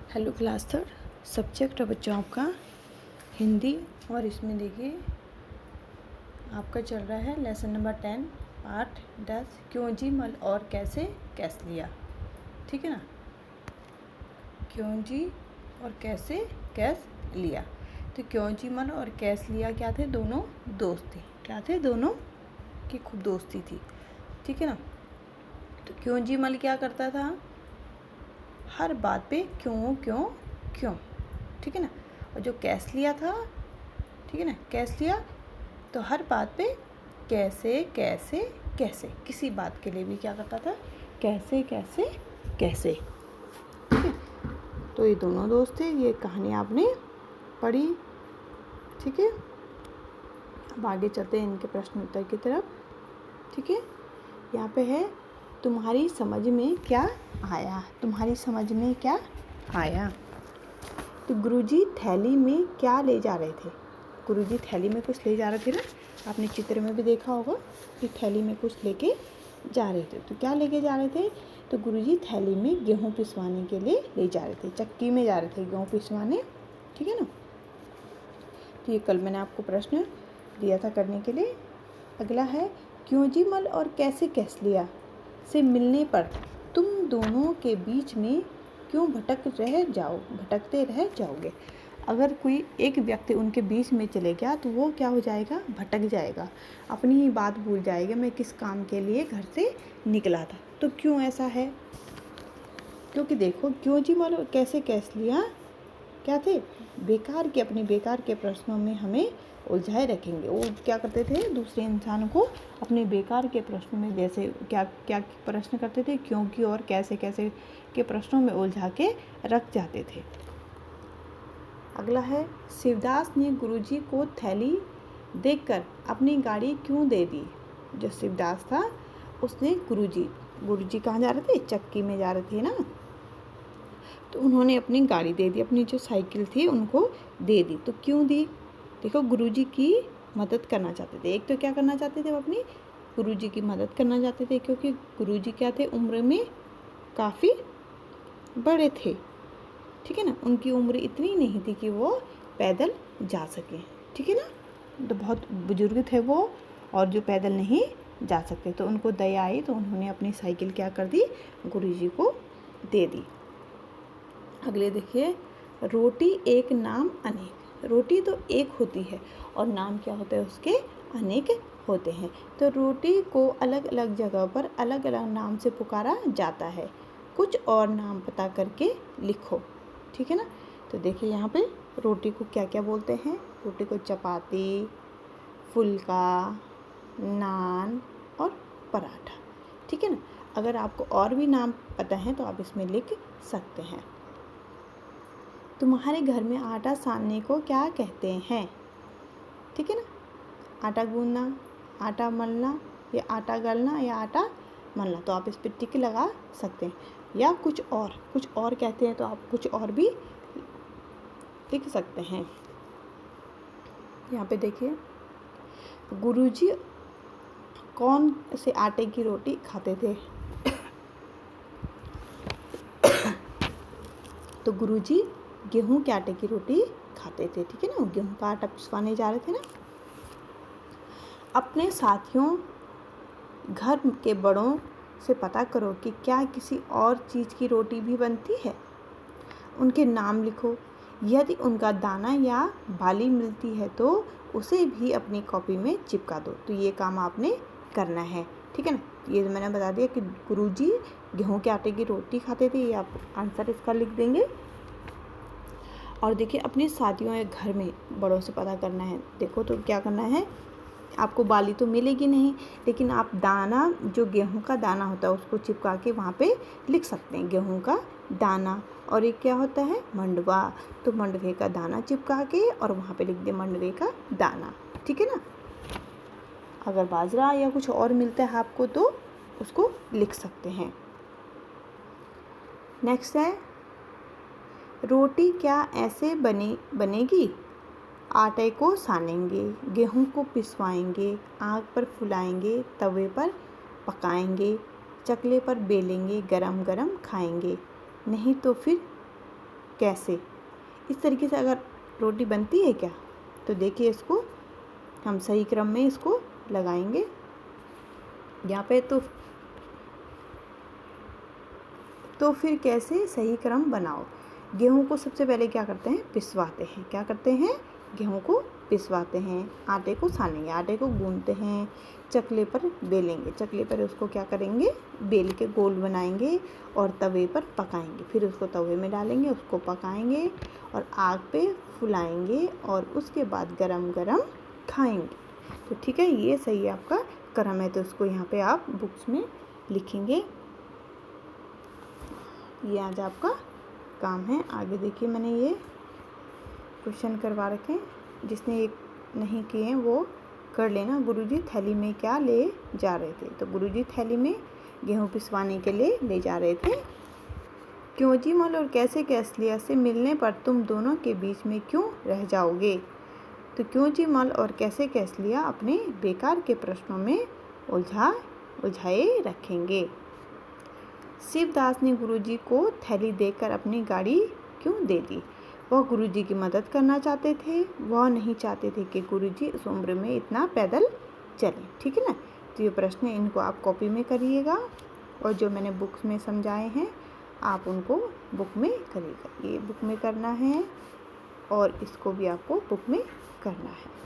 Hello class third. Subject है बच्चों आपका हिंदी, और इसमें देखिए आपका चल रहा है लेसन नंबर 10 पार्ट 10 क्यों जी मल और कैसे कैस लिया। ठीक है ना, क्यों जी और कैसे कैस लिया। तो क्यों जी मल और कैस लिया क्या थे, दोनों दोस्त थे। क्या थे, दोनों की खूब दोस्ती थी। ठीक है ना। तो क्यों जी मल क्या करता था, हर बात पे क्यों क्यों क्यों। ठीक है ना। और जो कैस लिया था, ठीक है ना, कैस लिया तो हर बात पे कैसे कैसे कैसे, किसी बात के लिए भी क्या करता था, कैसे कैसे कैसे। ठीक है। तो ये दोनों दोस्त थे, ये कहानी आपने पढ़ी। ठीक है। अब आगे चलते हैं इनके प्रश्न उत्तर की तरफ। ठीक है। यहाँ पे है तुम्हारी समझ में क्या आया, तुम्हारी समझ में क्या आया। तो गुरुजी थैली में क्या ले जा रहे थे। गुरुजी थैली में कुछ ले जा रहे थे ना, आपने चित्र में भी देखा होगा कि थैली में कुछ लेके जा रहे थे। तो क्या लेके जा रहे थे, तो गुरुजी थैली में गेहूं पिसवाने के लिए ले जा रहे थे, चक्की में जा रहे थे गेहूं पिसवाने। ठीक है ना। तो ये कल मैंने आपको प्रश्न दिया था करने के लिए। अगला है क्यों जी मल और कैसे कैस लिया से मिलने पर तुम दोनों के बीच में क्यों भटकते रह जाओगे। अगर कोई एक व्यक्ति उनके बीच में चले गया तो वो क्या हो जाएगा, भटक जाएगा, अपनी ही बात भूल जाएगा, मैं किस काम के लिए घर से निकला था। तो क्यों ऐसा है, क्योंकि देखो क्यों जी मल कैसे कैस लिया क्या थे, बेकार के, अपने बेकार के प्रश्नों में हमें उलझाए रखेंगे। वो क्या करते थे, दूसरे इंसान को अपने बेकार के प्रश्नों में, जैसे क्या क्या प्रश्न करते थे, क्योंकि और कैसे कैसे के प्रश्नों में उलझा के रख जाते थे। अगला है शिवदास ने गुरुजी को थैली देखकर अपनी गाड़ी क्यों दे दी। जो शिवदास था उसने गुरुजी कहाँ जा रहे थे, चक्की में जा रहे थे ना, तो उन्होंने अपनी गाड़ी दे दी, अपनी जो साइकिल थी उनको दे दी। तो क्यों दी, देखो गुरुजी की मदद करना चाहते थे। एक तो क्या करना चाहते थे, वो अपनी गुरुजी की मदद करना चाहते थे, क्योंकि गुरुजी क्या थे, उम्र में काफ़ी बड़े थे। ठीक है ना, उनकी उम्र इतनी नहीं थी कि वो पैदल जा सकें। ठीक है ना, तो बहुत बुजुर्ग थे वो, और जो पैदल नहीं जा सकते, तो उनको दया आई तो उन्होंने अपनी साइकिल क्या कर दी, गुरुजी को दे दी। अगले देखिए रोटी एक नाम अनेक। रोटी तो एक होती है और नाम क्या होता है उसके, अनेक होते हैं। तो रोटी को अलग अलग जगह पर अलग अलग नाम से पुकारा जाता है, कुछ और नाम पता करके लिखो। ठीक है ना। तो देखिए यहाँ पे रोटी को क्या क्या बोलते हैं, रोटी को चपाती, फुल्का, नान और पराठा। ठीक है ना। अगर आपको और भी नाम पता है तो आप इसमें लिख सकते हैं। तुम्हारे घर में आटा सानने को क्या कहते हैं। ठीक है ना, आटा गूंदना, आटा मलना, या आटा गलना, या आटा मलना, तो आप इस पर टिक लगा सकते हैं। या कुछ और कहते हैं तो आप कुछ और भी लिख सकते हैं। यहाँ पे देखिए गुरुजी कौन से आटे की रोटी खाते थे। तो गुरुजी गेहूं के आटे की रोटी खाते थे। ठीक है ना, गेहूं का आटा पिसवाने जा रहे थे ना। अपने साथियों घर के बड़ों से पता करो कि क्या किसी और चीज़ की रोटी भी बनती है, उनके नाम लिखो। यदि उनका दाना या बाली मिलती है तो उसे भी अपनी कॉपी में चिपका दो। तो ये काम आपने करना है। ठीक है ना, ये मैंने बता दिया कि गुरुजी गेहूं के आटे की रोटी खाते थे, ये आप आंसर इसका लिख देंगे। और देखिए अपने साथियों या घर में बड़ों से पता करना है। देखो तो क्या करना है, आपको बाली तो मिलेगी नहीं, लेकिन आप दाना, जो गेहूं का दाना होता है उसको चिपका के वहाँ पे लिख सकते हैं गेहूं का दाना। और एक क्या होता है, मंडवा, तो मंडवे का दाना चिपका के और वहाँ पे लिख दिया मंडवे का दाना। ठीक है ना। अगर बाजरा या कुछ और मिलता है आपको तो उसको लिख सकते हैं। नेक्स्ट है रोटी क्या ऐसे बनेगी, आटे को सानेंगे, गेहूं को पिसवाएंगे, आग पर फुलाएंगे, तवे पर पकाएंगे, चकले पर बेलेंगे, गरम गरम खाएंगे, नहीं तो फिर कैसे। इस तरीके से अगर रोटी बनती है क्या, तो देखिए इसको हम सही क्रम में इसको लगाएंगे यहाँ पे। तो फिर कैसे सही क्रम बनाओ। गेहूं को सबसे पहले क्या करते हैं, पिसवाते हैं। क्या करते हैं, गेहूं को पिसवाते हैं। आटे को सानेंगे, आटे को गूंथते हैं, चकले पर बेलेंगे, चकले पर उसको क्या करेंगे, बेल के गोल बनाएंगे और तवे पर पकाएंगे। फिर उसको तवे में डालेंगे, उसको पकाएंगे और आग पे फुलाएंगे और उसके बाद गरम गरम खाएंगे। तो ठीक है, ये सही आपका क्रम है। तो उसको यहाँ पे आप बुक्स में लिखेंगे। ये आज आपका काम है। आगे देखिए, मैंने ये क्वेश्चन करवा रखे हैं, जिसने एक नहीं किए हैं वो कर लेना। गुरुजी थैली में क्या ले जा रहे थे। तो गुरुजी थैली में गेहूं पिसवाने के लिए ले जा रहे थे। क्यों जी मल और कैसे कैसलिया से मिलने पर तुम दोनों के बीच में क्यों रह जाओगे। तो क्यों जी मल और कैसे कैसलिया अपने बेकार के प्रश्नों में उलझाए रखेंगे। शिवदास ने गुरुजी को थैली देकर अपनी गाड़ी क्यों दे दी। वह गुरुजी की मदद करना चाहते थे, वह नहीं चाहते थे कि गुरुजी इस उम्र में इतना पैदल चलें। ठीक है ना। तो ये प्रश्न इनको आप कॉपी में करिएगा और जो मैंने बुक्स में समझाए हैं आप उनको बुक में करिएगा। ये बुक में करना है और इसको भी आपको बुक में करना है।